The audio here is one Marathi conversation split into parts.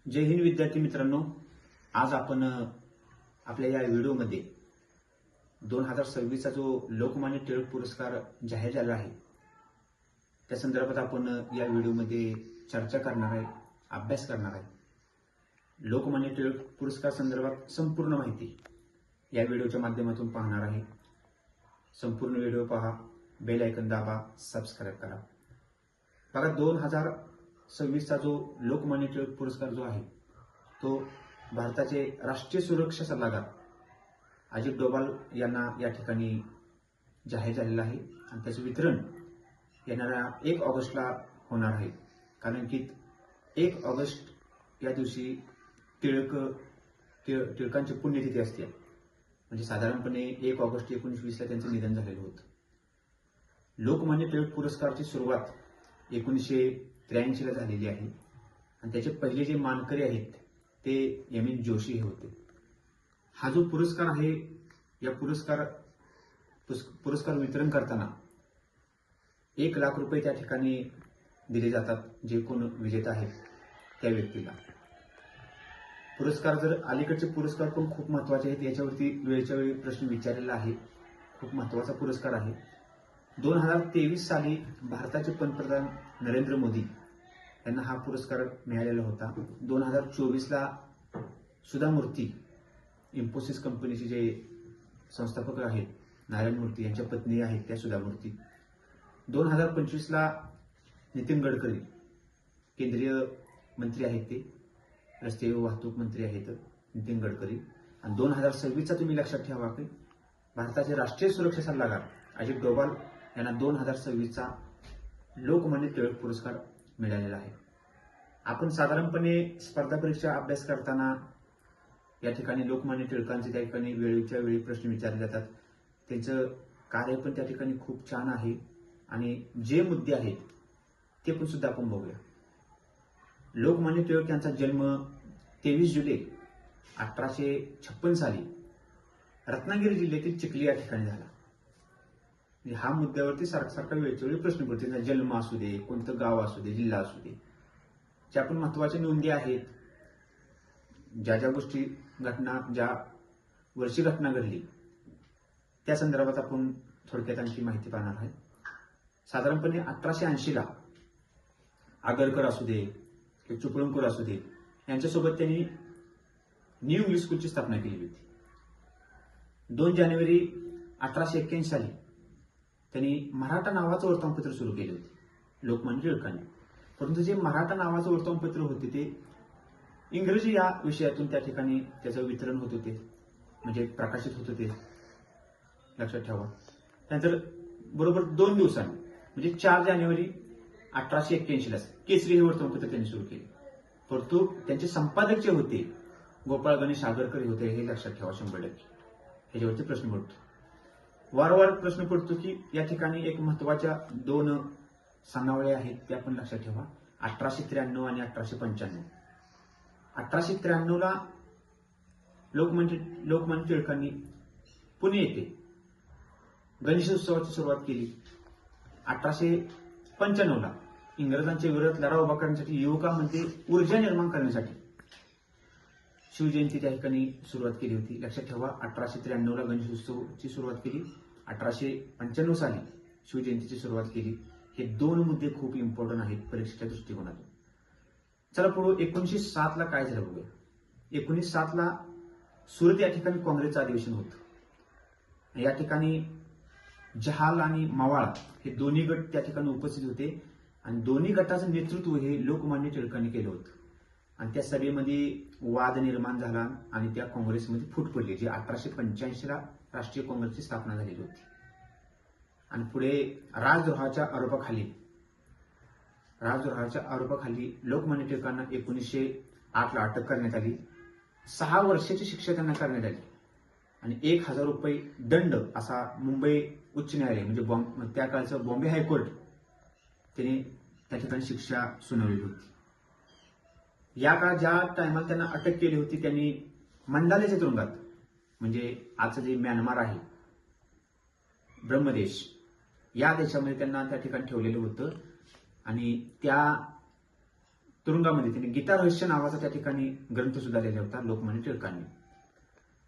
जय हिंद विद्यार्थी मित्रांनो, आज आपण आपल्या या व्हिडिओमध्ये 2026चा जो लोकमान्य टिळक पुरस्कार जाहीर झाला आहे त्या संदर्भात आपण या व्हिडिओमध्ये चर्चा करणार आहे, अभ्यास करणार आहे. लोकमान्य टिळक पुरस्कार संदर्भात संपूर्ण माहिती या व्हिडिओच्या माध्यमातून पाहणार आहे. संपूर्ण व्हिडिओ पहा, बेल आयकॉन दाबा, सबस्क्राईब करा. बघा, 2026चा जो लोकमान्य टिळक पुरस्कार जो आहे तो भारताचे राष्ट्रीय सुरक्षा सल्लागार अजित डोभाल यांना या ठिकाणी जाहीर झालेला आहे आणि त्याचे वितरण येणाऱ्या 1 ऑगस्टला होणार आहे. कारण की 1 ऑगस्ट या दिवशी टिळकांची पुण्यतिथी असते. म्हणजे साधारणपणे 1 ऑगस्ट 1920ला त्यांचं निधन झालेलं होतं. लोकमान्य टिळक पुरस्कारची सुरुवात 1983 ला झालेली आहे आणि त्याचे पहिले जे मानकरी आहेत ते एम.एन. जोशी हे होते. हा जो पुरस्कार आहे, या पुरस्कार वितरण करताना 1 लाख रुपये त्या ठिकाणी दिले जातात जे कोण विजेता आहेत त्या व्यक्तीला. पुरस्कार जर अलीकडचे पुरस्कार पण खूप महत्वाचे आहेत, याच्यावरती वेळच्या वेळी प्रश्न विचारलेला आहे. खूप महत्वाचा पुरस्कार आहे. 2023 साली भारताचे पंतप्रधान नरेंद्र मोदी यांना हा पुरस्कार मिळालेला होता. 2024ला सुधा मूर्ती, इन्फोसिस कंपनीचे जे संस्थापक आहेत नारायण मूर्ती यांच्या पत्नी आहेत त्या सुधा मूर्ती. 2025ला नितीन गडकरी, केंद्रीय मंत्री आहेत, ते रस्ते वाहतूक मंत्री आहेत नितीन गडकरी. आणि 2026चा तुम्ही लक्षात ठेवा की भारताचे राष्ट्रीय सुरक्षा सल्लागार अजित डोभाल यांना 2026चा लोकमान्य टिळक पुरस्कार मिळालेला आहे. आपण साधारणपणे स्पर्धा परीक्षा अभ्यास करताना या ठिकाणी लोकमान्य टिळकांचे त्या ठिकाणी वेळेच्या वेळी प्रश्न विचारले जातात. त्यांचं कार्य पण त्या ठिकाणी खूप छान आहे आणि जे मुद्दे आहेत ते पण सुद्धा आपण बघूया. लोकमान्य टिळक यांचा जन्म 23 जुलै 1856 साली रत्नागिरी जिल्ह्यातील चिखली या ठिकाणी झाला. हा मुद्द्यावरती सारखा वेळच्या वेळी प्रश्न पडतो. जन्म असू दे, कोणतं गाव असू दे, जिल्हा असू दे, ज्या पण महत्वाच्या नोंदी आहेत, ज्या गोष्टी घटना ज्या वर्षी घटना घडली त्या संदर्भात आपण थोडक्यात आणखी माहिती पाहणार आहे. साधारणपणे 1880ला आगरकर असू दे किंवा चिपळूणकर असू दे यांच्यासोबत त्यांनी न्यू इंग्लिश स्कूलची स्थापना केली होती. 2 जानेवारी 1881 साली त्यांनी मराठा नावाचं वर्तमानपत्र सुरू केले होते लोकमान्य टिळकांनी. परंतु जे मराठा नावाचं वर्तमानपत्र होते ते इंग्रजी या विषयातून त्या ठिकाणी त्याचं वितरण होत होते, म्हणजे प्रकाशित होत होते, लक्षात ठेवा. त्यानंतर बरोबर 2 दिवसांनी म्हणजे 4 जानेवारी 1881 ला केसरी हे वर्तमानपत्र त्यांनी सुरू केले. परंतु त्यांचे संपादक जे होते गोपाळ गणेश आगरकर होते, हे लक्षात ठेवा 100%. ह्याच्यावरती प्रश्न पडतो, वारंवार प्रश्न पडतो की या ठिकाणी एक महत्वाच्या 2 सणावळ्या आहेत त्या पण लक्षात ठेवा, 1893 आणि 1895. 1893ला लोकमान्य टिळकांनी पुणे येथे गणेशोत्सवाची सुरुवात केली. 1895ला इंग्रजांच्या विरोधात लढा उभा करण्यासाठी, युवकांमध्ये ऊर्जा निर्माण करण्यासाठी शिवजयंती त्या ठिकाणी सुरुवात केली होती. लक्षात ठेवा, 1893ला गणेशोत्सवाची सुरुवात केली, 1895 साली शिवजयंतीची सुरुवात केली. हे 2 मुद्दे खूप इम्पॉर्टंट आहेत परीक्षेच्या दृष्टिकोनातून. चला पुढे 1907ला काय झालं बघूया. 1907ला सुरत या ठिकाणी काँग्रेसचं अधिवेशन होतं. या ठिकाणी जहाल आणि मवाळ हे दोन्ही गट त्या ठिकाणी उपस्थित होते आणि दोन्ही गटाचं नेतृत्व हे लोकमान्य टिळकांनी केलं होतं. आणि त्या सभेमध्ये वाद निर्माण झाला आणि त्या काँग्रेसमध्ये फूट पडली, जी 1885ला राष्ट्रीय काँग्रेसची स्थापना झालेली होती. आणि पुढे राजद्रोहाच्या आरोपाखाली लोकमान्य टिळकांना 1908ला अटक करण्यात आली. 6 वर्षाची शिक्षा त्यांना करण्यात आली आणि 1000 रुपये दंड असा मुंबई उच्च न्यायालय म्हणजे त्या काळचं बॉम्बे हायकोर्ट त्यांनी त्या ठिकाणी शिक्षा सुनावली होती. या काळात ज्या टायमाला त्यांना अटक केली होती त्यांनी मंडालेच्या तुरुंगात, म्हणजे आजचं जे म्यानमार आहे, ब्रह्मदेश, या देशामध्ये त्यांना त्या ठिकाणी ठेवलेलं होतं. आणि त्या तुरुंगामध्ये त्यांनी गीता रहस्य नावाचा त्या ठिकाणी ग्रंथ सुद्धा लिहिला होता लोकमान्य टिळकांनी.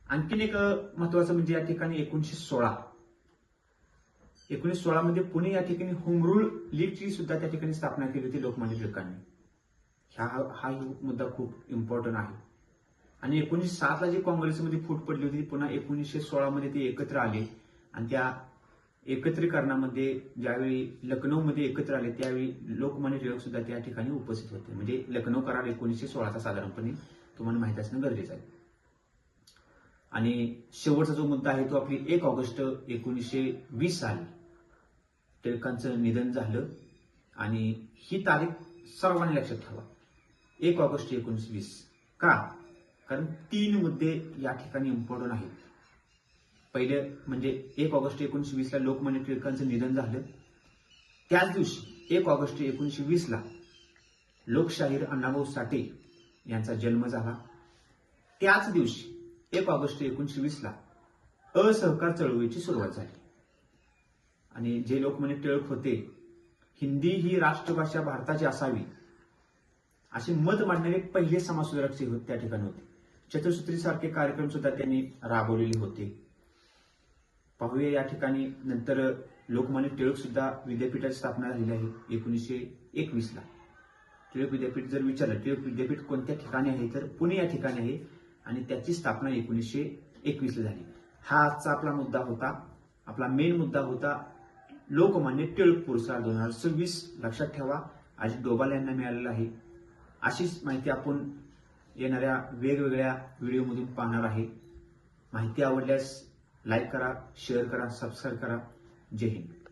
आणखीन एक महत्वाचं म्हणजे या ठिकाणी 1916 मध्ये पुणे या ठिकाणी होम रूल लीगची सुद्धा त्या ठिकाणी स्थापना केली होती लोकमान्य टिळकांनी. हा मुद्दा खूप इम्पॉर्टंट आहे. आणि 1907 ला जी काँग्रेसमध्ये फूट पडली होती पुन्हा 1916 मध्ये ते एकत्र आले आणि त्या एकत्रीकरणामध्ये ज्यावेळी लखनौमध्ये एकत्र आले त्यावेळी लोकमान्य टिळक सुद्धा त्या ठिकाणी उपस्थित होते. म्हणजे लखनौ करार 1916चा साधारणपणे तुम्हाला माहिती असणं गरजेचं आहे. आणि शेवटचा जो मुद्दा आहे तो आपली 1 ऑगस्ट 1920 साली टिळकांचं निधन झालं. आणि ही तारीख सर्वांनी लक्षात ठेवा, 1 ऑगस्ट 1920. का? कारण 3 मुद्दे या ठिकाणी इम्पॉर्टंट आहेत. पहिले म्हणजे 1 ऑगस्ट 1920 ला लोकमान्य टिळकांचं निधन झालं. त्याच दिवशी 1 ऑगस्ट 1920 ला लोकशाहीर अण्णाभाऊ साठे यांचा जन्म झाला. त्याच दिवशी 1 ऑगस्ट 1920 ला असहकार चळवळीची सुरुवात झाली. आणि जे लोकमान्य टिळक होते हिंदी ही राष्ट्रभाषा भारताची असावी असे मत मांडणारे पहिले समाजसुधारक त्या ठिकाणी होते. चतुसूत्री सारखे कार्यक्रम सुद्धा त्यांनी राबवलेले होते. पाहूया या ठिकाणी नंतर लोकमान्य टिळक सुद्धा विद्यापीठाची स्थापना झालेली आहे 1921 ला. टिळक विद्यापीठ जर विचारलं टिळक विद्यापीठ कोणत्या ठिकाणी आहे तर पुणे या ठिकाणी आहे आणि त्याची स्थापना 1921 ला झाली. हा आजचा आपला मुद्दा होता. आपला मेन मुद्दा होता लोकमान्य टिळक पुरस्कार 2026. लक्षात ठेवा अजित डोभाल यांना मिळालेला आहे. अशीच माहिती आपण येणाऱ्या वेगवेगळ्या व्हिडिओमधून पाहणार आहे. माहिती आवडल्यास लाईक करा, शेअर करा, सबस्क्राईब करा. जय हिंद.